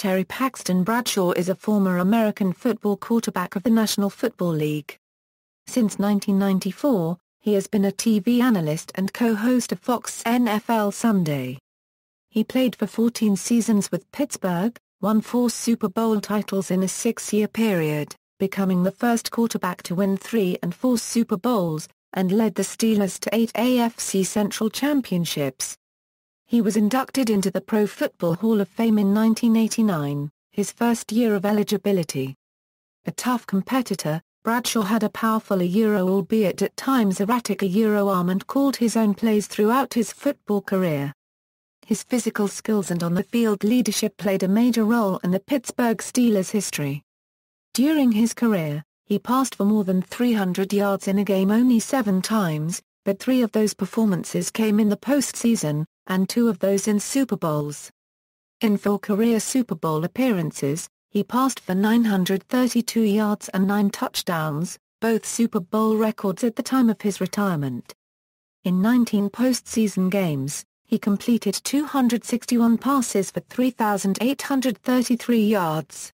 Terry Paxton Bradshaw is a former American football quarterback of the National Football League. Since 1994, he has been a TV analyst and co-host of Fox's NFL Sunday. He played for 14 seasons with Pittsburgh, won 4 Super Bowl titles in a 6-year period, becoming the first quarterback to win 3 and 4 Super Bowls, and led the Steelers to 8 AFC Central championships. He was inducted into the Pro Football Hall of Fame in 1989, his first year of eligibility. A tough competitor, Bradshaw had a powerful albeit at times erratic arm and called his own plays throughout his football career. His physical skills and on-the-field leadership played a major role in the Pittsburgh Steelers' history. During his career, he passed for more than 300 yards in a game only 7 times, but 3 of those performances came in the postseason, and 2 of those in Super Bowls. In 4 career Super Bowl appearances, he passed for 932 yards and 9 touchdowns, both Super Bowl records at the time of his retirement. In 19 postseason games, he completed 261 passes for 3,833 yards.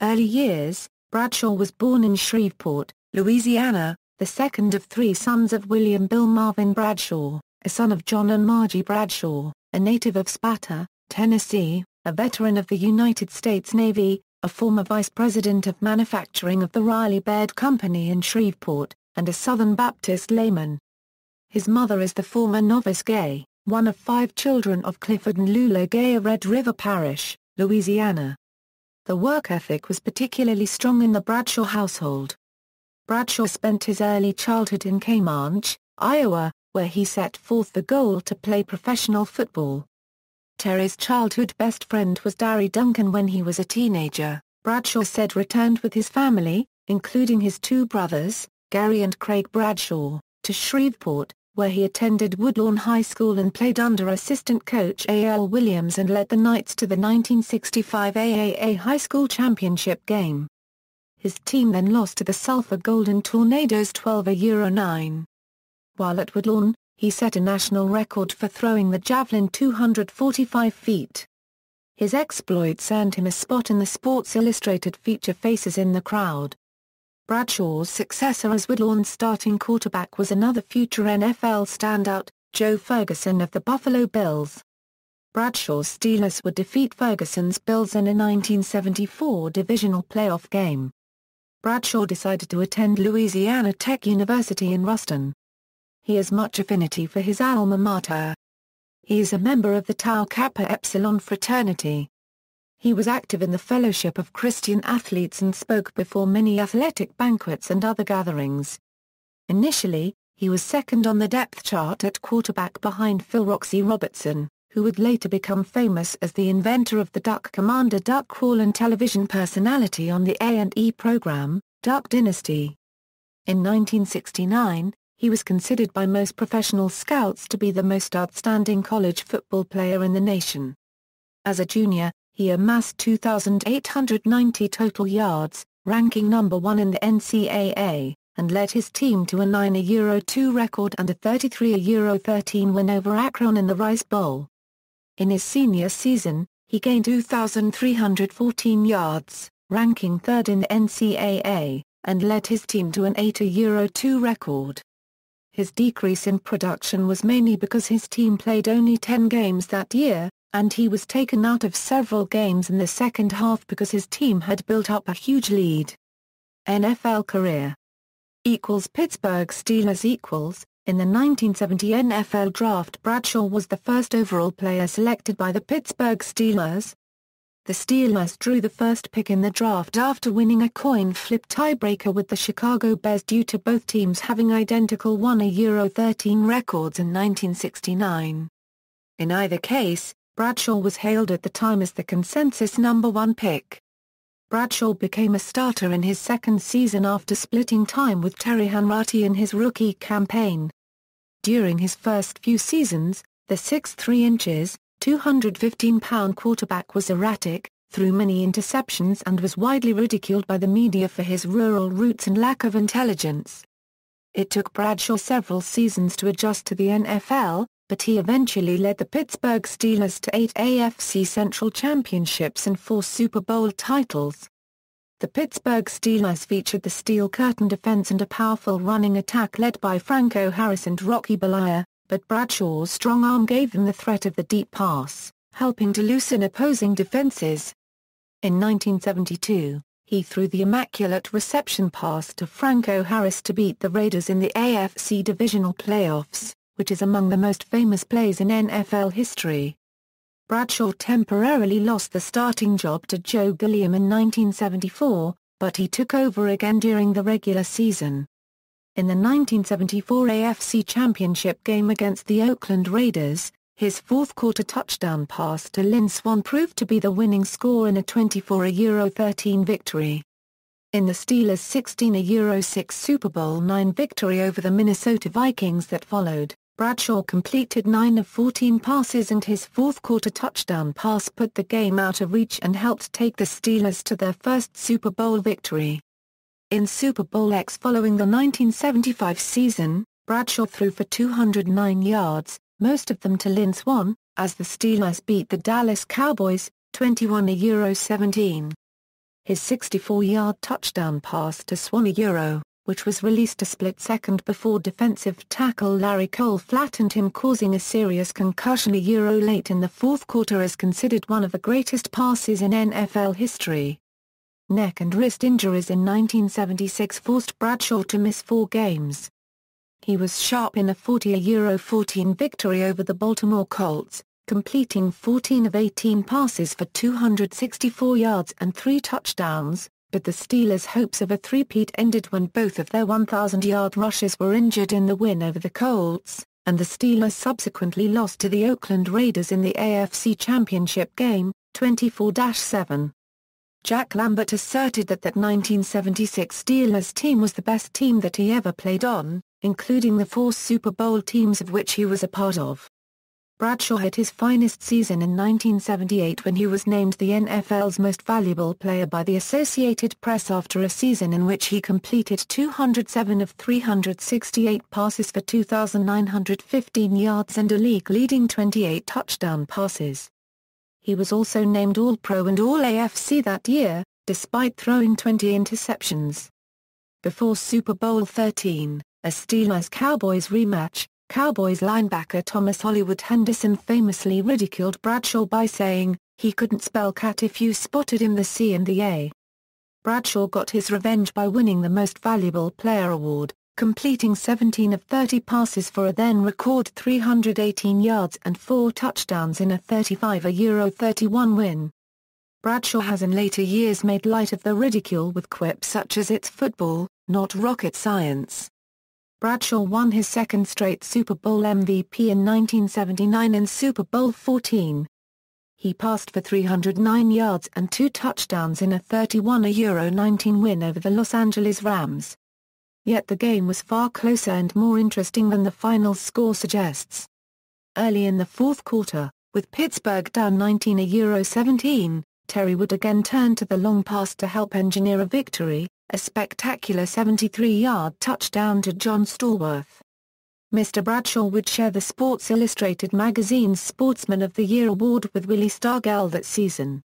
Early years: Bradshaw was born in Shreveport, Louisiana, the second of 3 sons of William Bill Marvin Bradshaw, a son of John and Margie Bradshaw, a native of Sparta, Tennessee, a veteran of the United States Navy, a former vice president of manufacturing of the Riley Baird Company in Shreveport, and a Southern Baptist layman. His mother is the former Novice Gay, one of 5 children of Clifford and Lula Gay of Red River Parish, Louisiana. The work ethic was particularly strong in the Bradshaw household. Bradshaw spent his early childhood in Camanche, Iowa, where he set forth the goal to play professional football. Terry's childhood best friend was Darry Duncan when he was a teenager. Bradshaw said returned with his family, including his 2 brothers, Gary and Craig Bradshaw, to Shreveport, where he attended Woodlawn High School and played under assistant coach A.L. Williams and led the Knights to the 1965 AAA High School Championship game. His team then lost to the Sulphur Golden Tornadoes 12-9. While at Woodlawn, he set a national record for throwing the javelin 245 feet. His exploits earned him a spot in the Sports Illustrated feature Faces in the Crowd. Bradshaw's successor as Woodlawn's starting quarterback was another future NFL standout, Joe Ferguson of the Buffalo Bills. Bradshaw's Steelers would defeat Ferguson's Bills in a 1974 divisional playoff game. Bradshaw decided to attend Louisiana Tech University in Ruston. He has much affinity for his alma mater. He is a member of the Tau Kappa Epsilon fraternity. He was active in the Fellowship of Christian Athletes and spoke before many athletic banquets and other gatherings. Initially, he was second on the depth chart at quarterback behind Phil Roxy Robertson, who would later become famous as the inventor of the Duck Commander duck call and television personality on the A&E program, Duck Dynasty. In 1969, he was considered by most professional scouts to be the most outstanding college football player in the nation. As a junior, he amassed 2,890 total yards, ranking number 1 in the NCAA, and led his team to a 9-2 record and a 33-13 win over Akron in the Rice Bowl. In his senior season, he gained 2,314 yards, ranking 3rd in the NCAA, and led his team to an 8-2 record. His decrease in production was mainly because his team played only 10 games that year, and he was taken out of several games in the second half because his team had built up a huge lead. NFL career Pittsburgh Steelers In the 1970 NFL Draft, Bradshaw was the first overall player selected by the Pittsburgh Steelers. The Steelers drew the first pick in the draft after winning a coin flip tiebreaker with the Chicago Bears due to both teams having identical 1-13 records in 1969. In either case, Bradshaw was hailed at the time as the consensus number 1 pick. Bradshaw became a starter in his second season after splitting time with Terry Hanratty in his rookie campaign. During his first few seasons, the 6'3" 215-pound quarterback was erratic, threw many interceptions and was widely ridiculed by the media for his rural roots and lack of intelligence. It took Bradshaw several seasons to adjust to the NFL, but he eventually led the Pittsburgh Steelers to 8 AFC Central championships and 4 Super Bowl titles. The Pittsburgh Steelers featured the steel curtain defense and a powerful running attack led by Franco Harris and Rocky Bleier, but Bradshaw's strong arm gave them the threat of the deep pass, helping to loosen opposing defenses. In 1972, he threw the immaculate reception pass to Franco Harris to beat the Raiders in the AFC divisional playoffs, which is among the most famous plays in NFL history. Bradshaw temporarily lost the starting job to Joe Gilliam in 1974, but he took over again during the regular season. In the 1974 AFC Championship game against the Oakland Raiders, his fourth-quarter touchdown pass to Lynn Swann proved to be the winning score in a 24-13 victory. In the Steelers' 16-6 Super Bowl IX victory over the Minnesota Vikings that followed, Bradshaw completed 9 of 14 passes and his fourth-quarter touchdown pass put the game out of reach and helped take the Steelers to their first Super Bowl victory. In Super Bowl X following the 1975 season, Bradshaw threw for 209 yards, most of them to Lynn Swann, as the Steelers beat the Dallas Cowboys, 21-17. His 64-yard touchdown pass to Swann, which was released a split second before defensive tackle Larry Cole flattened him causing a serious concussion late in the fourth quarter, is considered one of the greatest passes in NFL history. Neck and wrist injuries in 1976 forced Bradshaw to miss 4 games. He was sharp in a 40-14 victory over the Baltimore Colts, completing 14 of 18 passes for 264 yards and 3 touchdowns, but the Steelers' hopes of a three-peat ended when both of their 1,000-yard rushers were injured in the win over the Colts, and the Steelers subsequently lost to the Oakland Raiders in the AFC Championship game, 24-7. Jack Lambert asserted that 1976 Steelers team was the best team that he ever played on, including the 4 Super Bowl teams of which he was a part of. Bradshaw had his finest season in 1978 when he was named the NFL's most valuable player by the Associated Press after a season in which he completed 207 of 368 passes for 2,915 yards and a league-leading 28 touchdown passes. He was also named All-Pro and All-AFC that year, despite throwing 20 interceptions. Before Super Bowl XIII, a Steelers-Cowboys rematch, Cowboys linebacker Thomas Hollywood Henderson famously ridiculed Bradshaw by saying, "He couldn't spell cat if you spotted him the C and the A." Bradshaw got his revenge by winning the Most Valuable Player award, completing 17 of 30 passes for a then-record 318 yards and 4 touchdowns in a 35-31 win. Bradshaw has in later years made light of the ridicule with quips such as "It's football, not rocket science." Bradshaw won his second straight Super Bowl MVP in 1979 in Super Bowl XIV. He passed for 309 yards and 2 touchdowns in a 31-19 win over the Los Angeles Rams. Yet the game was far closer and more interesting than the final score suggests. Early in the fourth quarter, with Pittsburgh down 19-17, Terry Wood again turned to the long pass to help engineer a victory, a spectacular 73-yard touchdown to John Stallworth. Mr. Bradshaw would share the Sports Illustrated magazine's Sportsman of the Year award with Willie Stargell that season.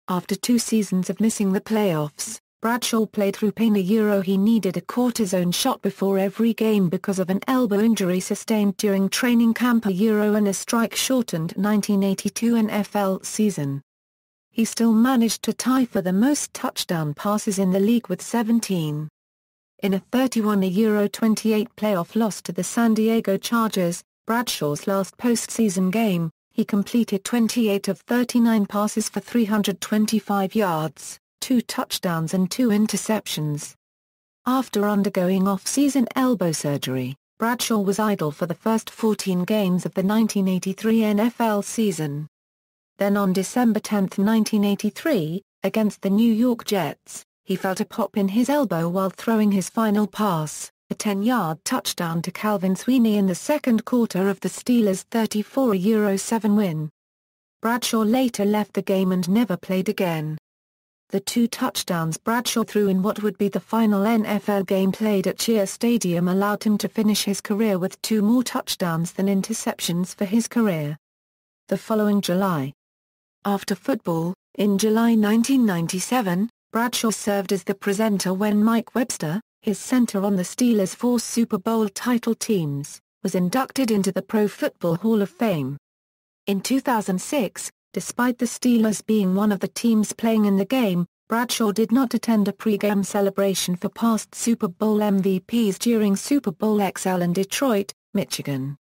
After 2 seasons of missing the playoffs, Bradshaw played through pain. He needed a cortisone shot before every game because of an elbow injury sustained during training camp and a strike-shortened 1982 NFL season. He still managed to tie for the most touchdown passes in the league with 17. In a 31-28 playoff loss to the San Diego Chargers, Bradshaw's last postseason game, he completed 28 of 39 passes for 325 yards, 2 touchdowns and 2 interceptions. After undergoing off-season elbow surgery, Bradshaw was idle for the first 14 games of the 1983 NFL season. Then on December 10, 1983, against the New York Jets, he felt a pop in his elbow while throwing his final pass, a 10-yard touchdown to Calvin Sweeney in the second quarter of the Steelers' 34-7 win. Bradshaw later left the game and never played again. The 2 touchdowns Bradshaw threw in what would be the final NFL game played at Chia Stadium allowed him to finish his career with 2 more touchdowns than interceptions for his career. The following July. After football, in July 1997, Bradshaw served as the presenter when Mike Webster, his center on the Steelers' 4 Super Bowl title teams, was inducted into the Pro Football Hall of Fame. In 2006, despite the Steelers being one of the teams playing in the game, Bradshaw did not attend a pre-game celebration for past Super Bowl MVPs during Super Bowl XL in Detroit, Michigan.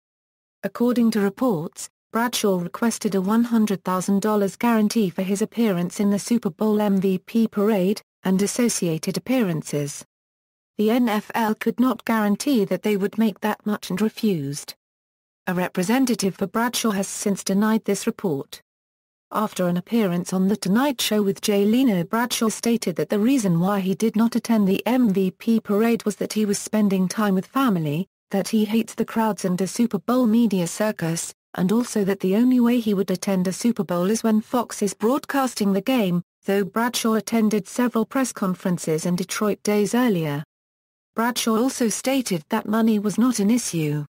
According to reports, Bradshaw requested a $100,000 guarantee for his appearance in the Super Bowl MVP parade, and associated appearances. The NFL could not guarantee that they would make that much and refused. A representative for Bradshaw has since denied this report. After an appearance on The Tonight Show with Jay Leno, Bradshaw stated that the reason why he did not attend the MVP parade was that he was spending time with family, that he hates the crowds and a Super Bowl media circus, and also that the only way he would attend a Super Bowl is when Fox is broadcasting the game, though Bradshaw attended several press conferences in Detroit days earlier. Bradshaw also stated that money was not an issue.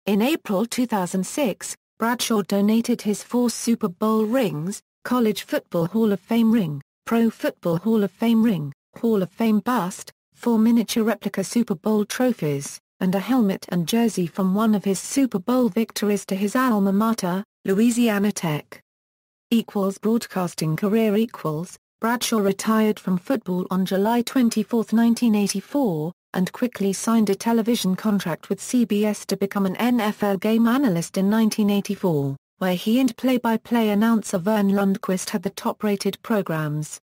In April 2006, Bradshaw donated his 4 Super Bowl rings, College Football Hall of Fame ring, Pro Football Hall of Fame ring, Hall of Fame bust, 4 miniature replica Super Bowl trophies, and a helmet and jersey from one of his Super Bowl victories to his alma mater, Louisiana Tech. Broadcasting career Bradshaw retired from football on July 24, 1984, and quickly signed a television contract with CBS to become an NFL game analyst in 1984, where he and play-by-play announcer Vern Lundquist had the top-rated programs.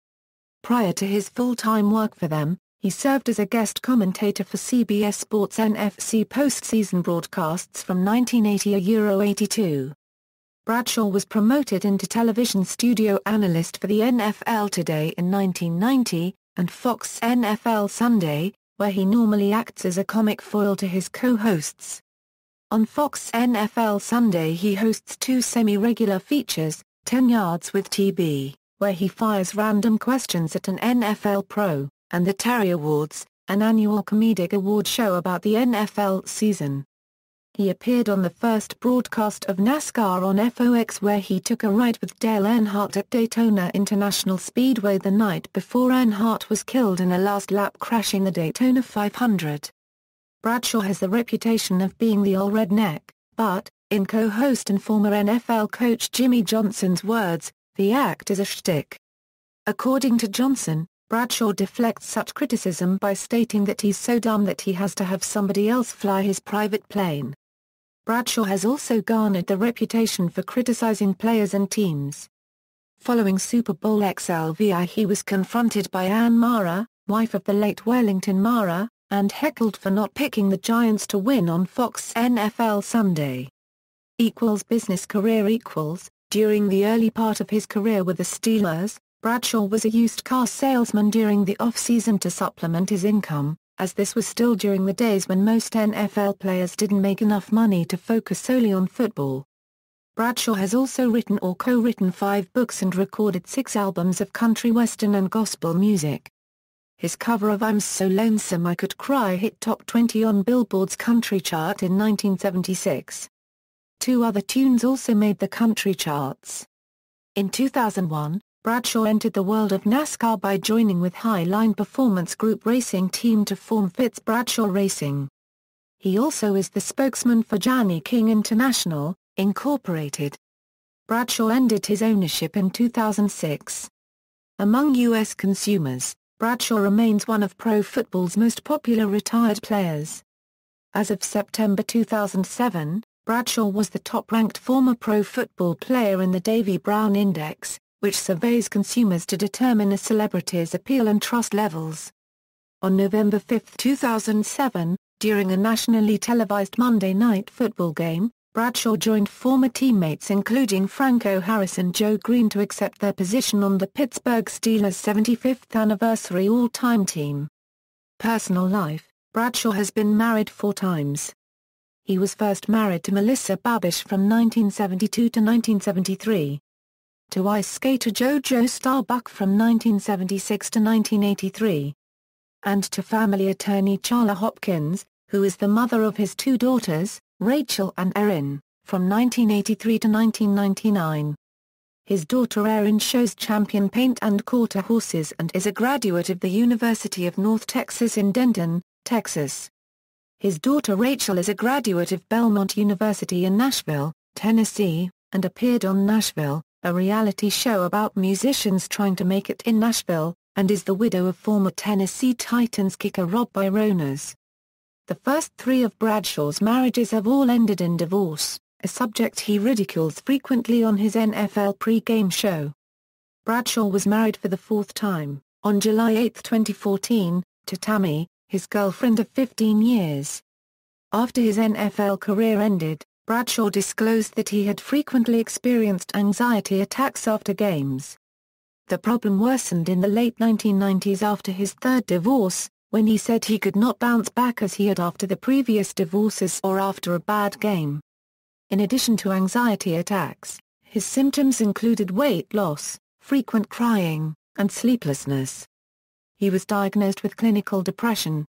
Prior to his full-time work for them, he served as a guest commentator for CBS Sports' NFC postseason broadcasts from 1980–82. Bradshaw was promoted into television studio analyst for the NFL Today in 1990, and Fox NFL Sunday, where he normally acts as a comic foil to his co-hosts. On Fox NFL Sunday he hosts 2 semi-regular features, 10 Yards with TB, where he fires random questions at an NFL pro, and the Terry Awards, an annual comedic award show about the NFL season. He appeared on the first broadcast of NASCAR on FOX where he took a ride with Dale Earnhardt at Daytona International Speedway the night before Earnhardt was killed in a last-lap crash in the Daytona 500. Bradshaw has the reputation of being the old redneck, but, in co-host and former NFL coach Jimmy Johnson's words, the act is a shtick. According to Johnson, Bradshaw deflects such criticism by stating that he's so dumb that he has to have somebody else fly his private plane. Bradshaw has also garnered the reputation for criticizing players and teams. Following Super Bowl XLVI he was confronted by Ann Mara, wife of the late Wellington Mara, and heckled for not picking the Giants to win on Fox NFL Sunday. Business career During the early part of his career with the Steelers, Bradshaw was a used car salesman during the off-season to supplement his income, as this was still during the days when most NFL players didn't make enough money to focus solely on football. Bradshaw has also written or co-written 5 books and recorded 6 albums of country western and gospel music. His cover of I'm So Lonesome I Could Cry hit top 20 on Billboard's country chart in 1976. 2 other tunes also made the country charts. In 2001, Bradshaw entered the world of NASCAR by joining with Highline Performance Group Racing Team to form Fitz Bradshaw Racing. He also is the spokesman for Johnny King International, Incorporated. Bradshaw ended his ownership in 2006. Among U.S. consumers, Bradshaw remains one of pro football's most popular retired players. As of September 2007, Bradshaw was the top-ranked former pro football player in the Davy Brown Index, which surveys consumers to determine a celebrity's appeal and trust levels. On November 5, 2007, during a nationally televised Monday Night Football game, Bradshaw joined former teammates including Franco Harris and Joe Green to accept their position on the Pittsburgh Steelers' 75th anniversary all-time team. Personal life: Bradshaw has been married 4 times. He was first married to Melissa Babish from 1972 to 1973. to ice skater JoJo Starbuck from 1976 to 1983. And to family attorney Charla Hopkins, who is the mother of his two daughters, Rachel and Erin, from 1983 to 1999. His daughter Erin shows champion paint and quarter horses and is a graduate of the University of North Texas in Denton, Texas. His daughter Rachel is a graduate of Belmont University in Nashville, Tennessee, and appeared on Nashville, a reality show about musicians trying to make it in Nashville, and is the widow of former Tennessee Titans kicker Rob Bironas. The first three of Bradshaw's marriages have all ended in divorce, a subject he ridicules frequently on his NFL pre-game show. Bradshaw was married for the fourth time, on July 8, 2014, to Tammy, his girlfriend of 15 years. After his NFL career ended, Bradshaw disclosed that he had frequently experienced anxiety attacks after games. The problem worsened in the late 1990s after his third divorce, when he said he could not bounce back as he had after the previous divorces or after a bad game. In addition to anxiety attacks, his symptoms included weight loss, frequent crying, and sleeplessness. He was diagnosed with clinical depression.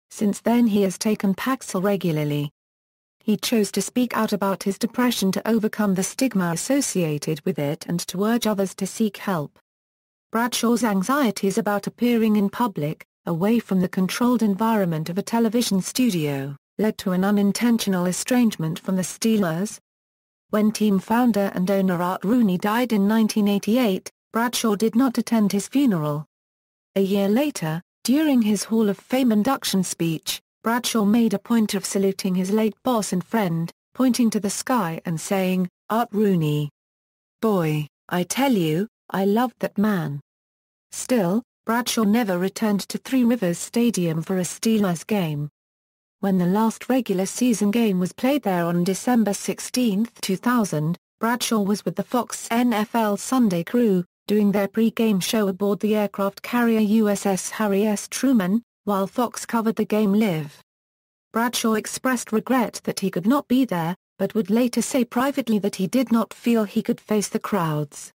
Since then he has taken Paxil regularly. He chose to speak out about his depression to overcome the stigma associated with it and to urge others to seek help. Bradshaw's anxieties about appearing in public, away from the controlled environment of a television studio, led to an unintentional estrangement from the Steelers. When team founder and owner Art Rooney died in 1988, Bradshaw did not attend his funeral. A year later, during his Hall of Fame induction speech, Bradshaw made a point of saluting his late boss and friend, pointing to the sky and saying, "Art Rooney. Boy, I tell you, I loved that man." Still, Bradshaw never returned to Three Rivers Stadium for a Steelers game. When the last regular season game was played there on December 16, 2000, Bradshaw was with the Fox NFL Sunday crew, doing their pre-game show aboard the aircraft carrier USS Harry S. Truman, while Fox covered the game live. Bradshaw expressed regret that he could not be there, but would later say privately that he did not feel he could face the crowds.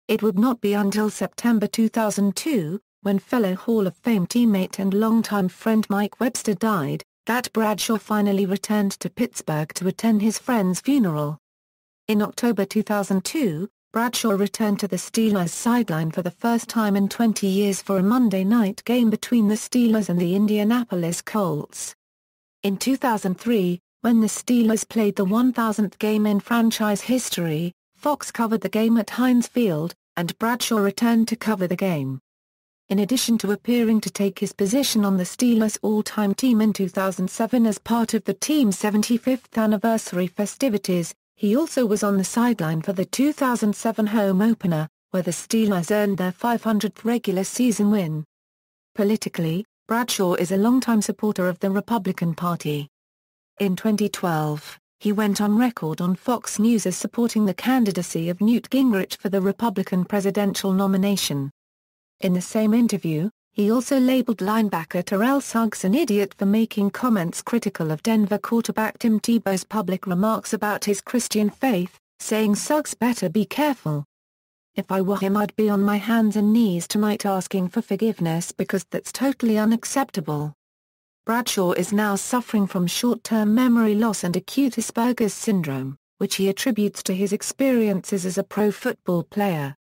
It would not be until September 2002, when fellow Hall of Fame teammate and longtime friend Mike Webster died, that Bradshaw finally returned to Pittsburgh to attend his friend's funeral. In October 2002, Bradshaw returned to the Steelers sideline for the first time in 20 years for a Monday night game between the Steelers and the Indianapolis Colts. In 2003, when the Steelers played the 1,000th game in franchise history, Fox covered the game at Heinz Field, and Bradshaw returned to cover the game. In addition to appearing to take his position on the Steelers' all-time team in 2007 as part of the team's 75th anniversary festivities, he also was on the sideline for the 2007 home opener, where the Steelers earned their 500th regular season win. Politically, Bradshaw is a longtime supporter of the Republican Party. In 2012, he went on record on Fox News as supporting the candidacy of Newt Gingrich for the Republican presidential nomination. In the same interview, he also labeled linebacker Terrell Suggs an idiot for making comments critical of Denver quarterback Tim Tebow's public remarks about his Christian faith, saying Suggs better be careful. "If I were him I'd be on my hands and knees tonight asking for forgiveness because that's totally unacceptable." Bradshaw is now suffering from short-term memory loss and acute Asperger's syndrome, which he attributes to his experiences as a pro football player.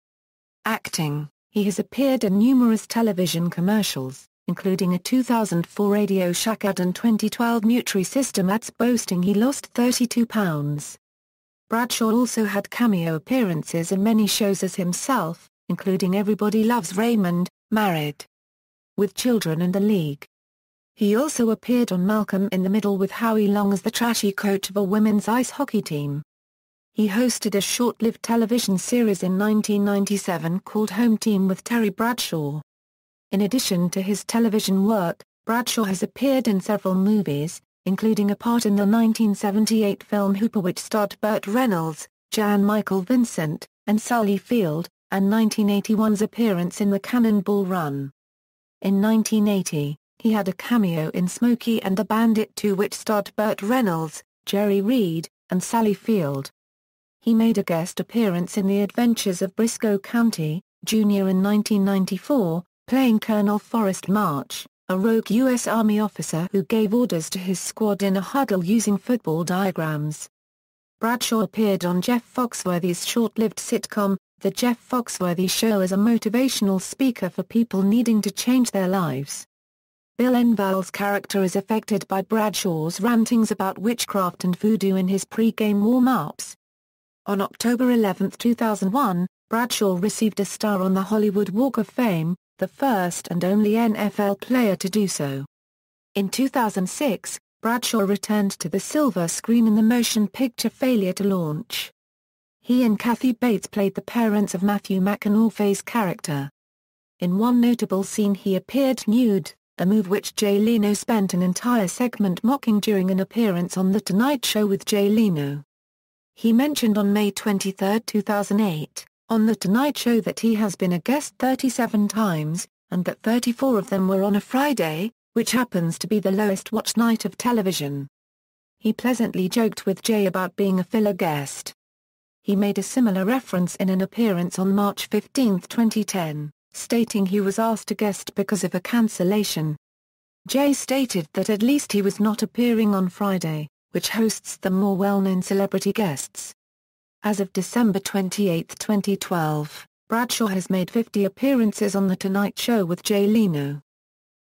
Acting. He has appeared in numerous television commercials, including a 2004 Radio Shack ad and 2012 Nutri-System ads boasting he lost 32 pounds. Bradshaw also had cameo appearances in many shows as himself, including Everybody Loves Raymond, Married with Children and The League. He also appeared on Malcolm in the Middle with Howie Long as the trashy coach of a women's ice hockey team. He hosted a short-lived television series in 1997 called Home Team with Terry Bradshaw. In addition to his television work, Bradshaw has appeared in several movies, including a part in the 1978 film Hooper which starred Burt Reynolds, Jan Michael Vincent, and Sully Field, and 1981's appearance in The Cannonball Run. In 1980, he had a cameo in Smokey and the Bandit 2 which starred Burt Reynolds, Jerry Reed, and Sally Field. He made a guest appearance in The Adventures of Briscoe County, Jr. in 1994, playing Colonel Forrest March, a rogue U.S. Army officer who gave orders to his squad in a huddle using football diagrams. Bradshaw appeared on Jeff Foxworthy's short-lived sitcom, The Jeff Foxworthy Show, as a motivational speaker for people needing to change their lives. Bill Engvall's character is affected by Bradshaw's rantings about witchcraft and voodoo in his pre-game warm-ups. On October 11, 2001, Bradshaw received a star on the Hollywood Walk of Fame, the first and only NFL player to do so. In 2006, Bradshaw returned to the silver screen in the motion picture Failure to Launch. He and Kathy Bates played the parents of Matthew McConaughey's character. In one notable scene he appeared nude, a move which Jay Leno spent an entire segment mocking during an appearance on The Tonight Show with Jay Leno. He mentioned on May 23, 2008, on The Tonight Show that he has been a guest 37 times, and that 34 of them were on a Friday, which happens to be the lowest watched night of television. He pleasantly joked with Jay about being a filler guest. He made a similar reference in an appearance on March 15, 2010, stating he was asked to guest because of a cancellation. Jay stated that at least he was not appearing on Friday, which hosts the more well-known celebrity guests. As of December 28, 2012, Bradshaw has made 50 appearances on The Tonight Show with Jay Leno.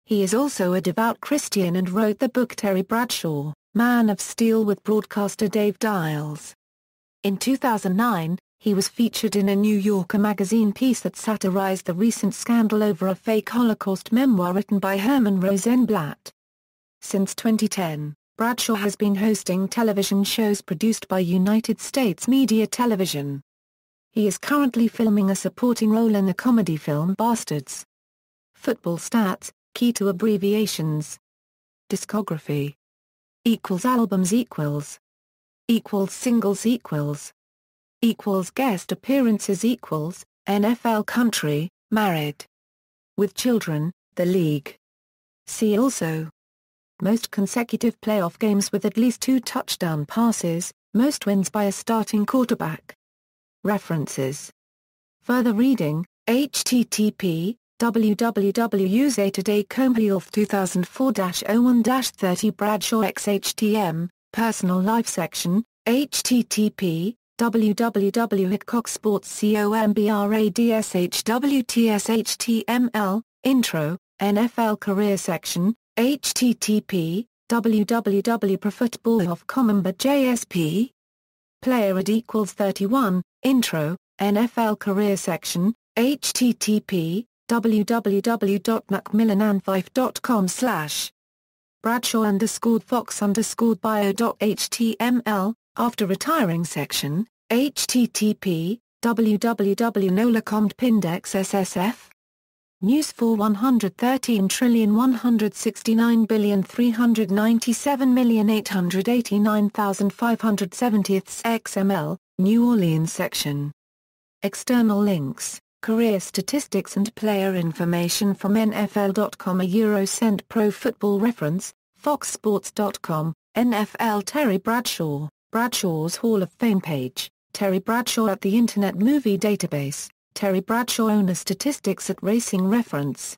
He is also a devout Christian and wrote the book Terry Bradshaw, Man of Steel with broadcaster Dave Dials. In 2009, he was featured in a New Yorker magazine piece that satirized the recent scandal over a fake Holocaust memoir written by Herman Rosenblatt. Since 2010, Bradshaw has been hosting television shows produced by United States Media Television. He is currently filming a supporting role in the comedy film Bastards. Football stats, key to abbreviations. Discography. Albums singles guest appearances NFL country, married. With children, the league. See also: most consecutive playoff games with at least 2 touchdown passes, most wins by a starting quarterback. References. Further reading, http www.usatoday.com/health 2004-01-30 Bradshaw xhtm, personal life section, http www.hitcocksports.com/bradshwtshtml, intro, NFL career section, http www.profootball.com/JSP. Player id = 31, intro, NFL career section, http www.macmillanandfife.com/ Bradshaw_Fox_bio.html, after retiring section, http www.nolacomdpindexssf. News for 113,169,397,889,570 XML, New Orleans section. External links, career statistics and player information from NFL.com. Eurocent Pro Football Reference, foxsports.com, NFL Terry Bradshaw, Bradshaw's Hall of Fame page, Terry Bradshaw at the Internet Movie Database, Terry Bradshaw owner statistics at Racing Reference.